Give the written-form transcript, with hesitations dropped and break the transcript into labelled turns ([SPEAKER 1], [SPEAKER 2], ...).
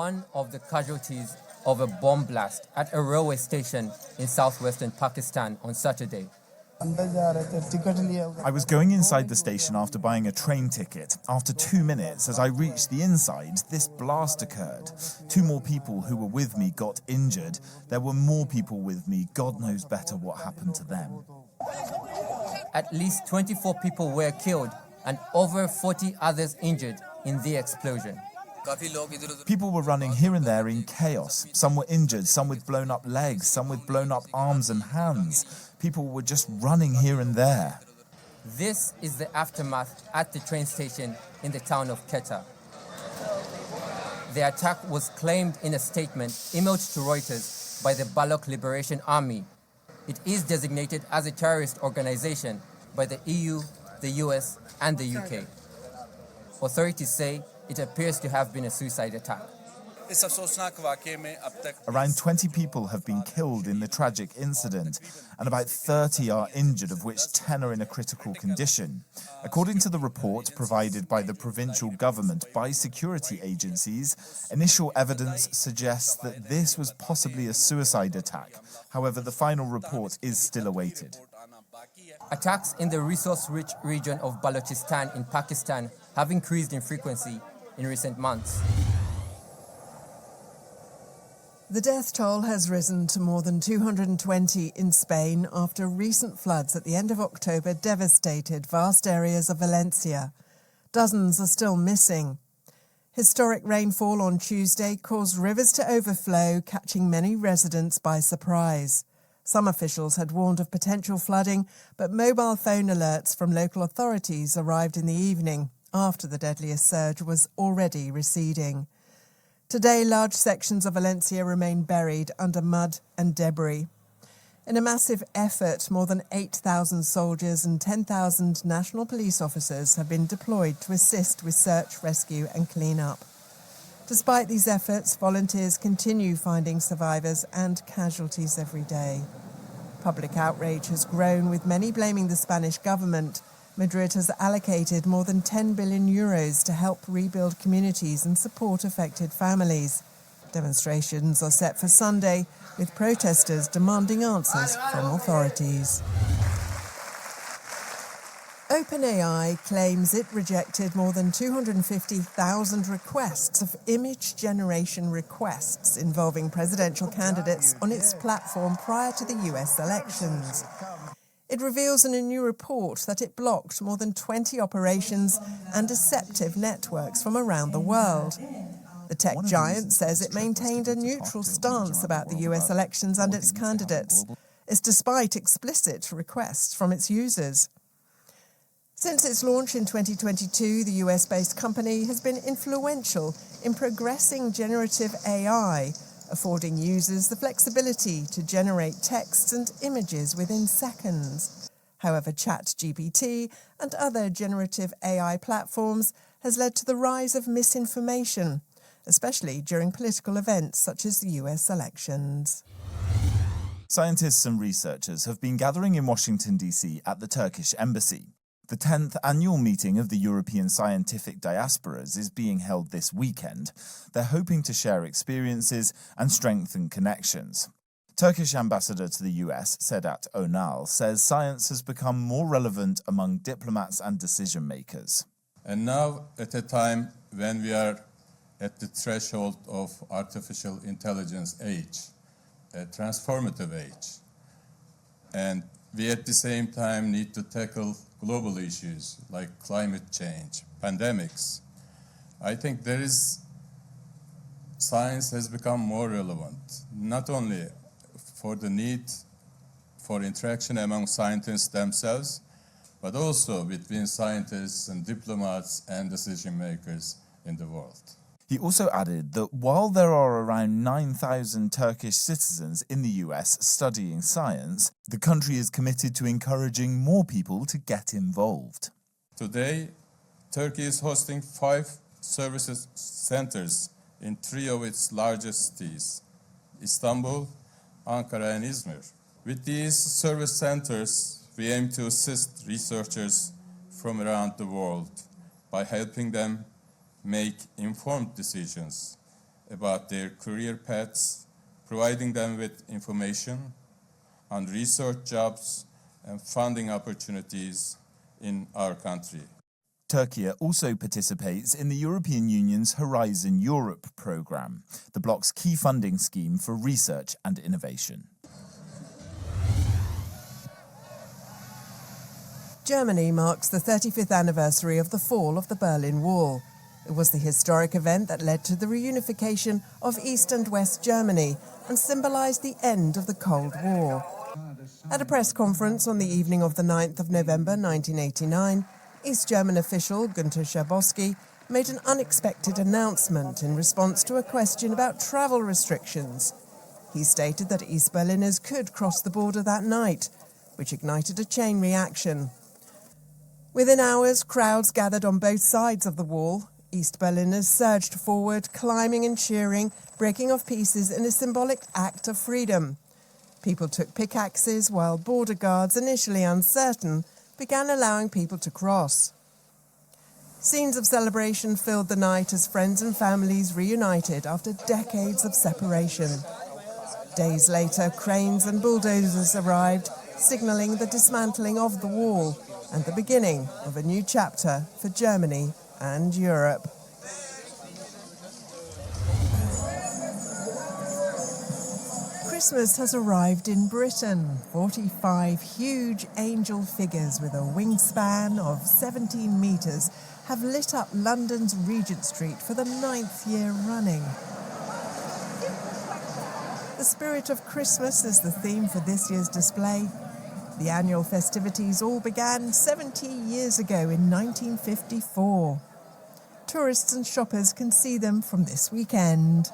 [SPEAKER 1] one of the casualties of a bomb blast at a railway station in southwestern Pakistan on Saturday.
[SPEAKER 2] I was going inside the station after buying a train ticket. After 2 minutes, as I reached the inside, this blast occurred. 2 more people who were with me got injured. There were more people with me. God knows better what happened to them.
[SPEAKER 1] At least 24 people were killed and over 40 others injured in the explosion.
[SPEAKER 2] People were running here and there in chaos. Some were injured, some with blown up legs, some with blown up arms and hands. People were just running here and there.
[SPEAKER 1] This is the aftermath at the train station in the town of Quetta. The attack was claimed in a statement emailed to Reuters by the Baloch Liberation Army. It is designated as a terrorist organization by the EU, the US, and the UK. Authorities say it appears to have been a suicide attack.
[SPEAKER 2] Around 20 people have been killed in the tragic incident, and about 30 are injured, of which 10 are in a critical condition. According to the report provided by the provincial government by security agencies, initial evidence suggests that this was possibly a suicide attack. However, the final report is still awaited.
[SPEAKER 1] Attacks in the resource-rich region of Balochistan in Pakistan have increased in frequency in recent months.
[SPEAKER 3] The death toll has risen to more than 220 in Spain after recent floods at the end of October devastated vast areas of Valencia. Dozens are still missing. Historic rainfall on Tuesday caused rivers to overflow, catching many residents by surprise. Some officials had warned of potential flooding, but mobile phone alerts from local authorities arrived in the evening after the deadliest surge was already receding. Today, large sections of Valencia remain buried under mud and debris. In a massive effort, more than 8,000 soldiers and 10,000 national police officers have been deployed to assist with search, rescue and clean-up. Despite these efforts, volunteers continue finding survivors and casualties every day. Public outrage has grown, with many blaming the Spanish government. Madrid has allocated more than 10 billion euros to help rebuild communities and support affected families. Demonstrations are set for Sunday, with protesters demanding answers from authorities. OpenAI claims it rejected more than 250,000 requests of image generation requests involving presidential candidates on its platform prior to the US elections. It reveals in a new report that it blocked more than 20 operations and deceptive networks from around the world. The tech giant says it maintained a neutral stance about the US elections and its candidates. It's despite explicit requests from its users. Since its launch in 2022, the US-based company has been influential in progressing generative AI, affording users the flexibility to generate texts and images within seconds. However, ChatGPT and other generative AI platforms has led to the rise of misinformation, especially during political events such as the US elections.
[SPEAKER 2] Scientists and researchers have been gathering in Washington, D.C. at the Turkish embassy. The 10th annual meeting of the European Scientific Diasporas is being held this weekend. They're hoping to share experiences and strengthen connections. Turkish ambassador to the US, Sedat Önal, says science has become more relevant among diplomats and decision makers.
[SPEAKER 4] And now, at a time when we are at the threshold of artificial intelligence age, a transformative age, and we at the same time need to tackle global issues like climate change, pandemics. I think science has become more relevant, not only for the need for interaction among scientists themselves, but also between scientists and diplomats and decision makers in the world.
[SPEAKER 2] He also added that while there are around 9,000 Turkish citizens in the US studying science, the country is committed to encouraging more people to get involved.
[SPEAKER 4] Today, Turkey is hosting 5 services centers in 3 of its largest cities, Istanbul, Ankara, and Izmir. With these service centers, we aim to assist researchers from around the world by helping them make informed decisions about their career paths, providing them with information on research jobs and funding opportunities in our country.
[SPEAKER 2] Turkey also participates in the European Union's Horizon Europe programme, the bloc's key funding scheme for research and innovation.
[SPEAKER 3] Germany marks the 35th anniversary of the fall of the Berlin Wall. It was the historic event that led to the reunification of East and West Germany and symbolised the end of the Cold War. At a press conference on the evening of the 9th of November 1989, East German official Günter Schabowski made an unexpected announcement in response to a question about travel restrictions. He stated that East Berliners could cross the border that night, which ignited a chain reaction. Within hours, crowds gathered on both sides of the wall. East Berliners surged forward, climbing and cheering, breaking off pieces in a symbolic act of freedom. People took pickaxes, while border guards, initially uncertain, began allowing people to cross. Scenes of celebration filled the night as friends and families reunited after decades of separation. Days later, cranes and bulldozers arrived, signalling the dismantling of the wall and the beginning of a new chapter for Germany and Europe. Christmas has arrived in Britain. 45 huge angel figures with a wingspan of 17 metres have lit up London's Regent Street for the 9th year running. The spirit of Christmas is the theme for this year's display. The annual festivities all began 70 years ago in 1954. Tourists and shoppers can see them from this weekend.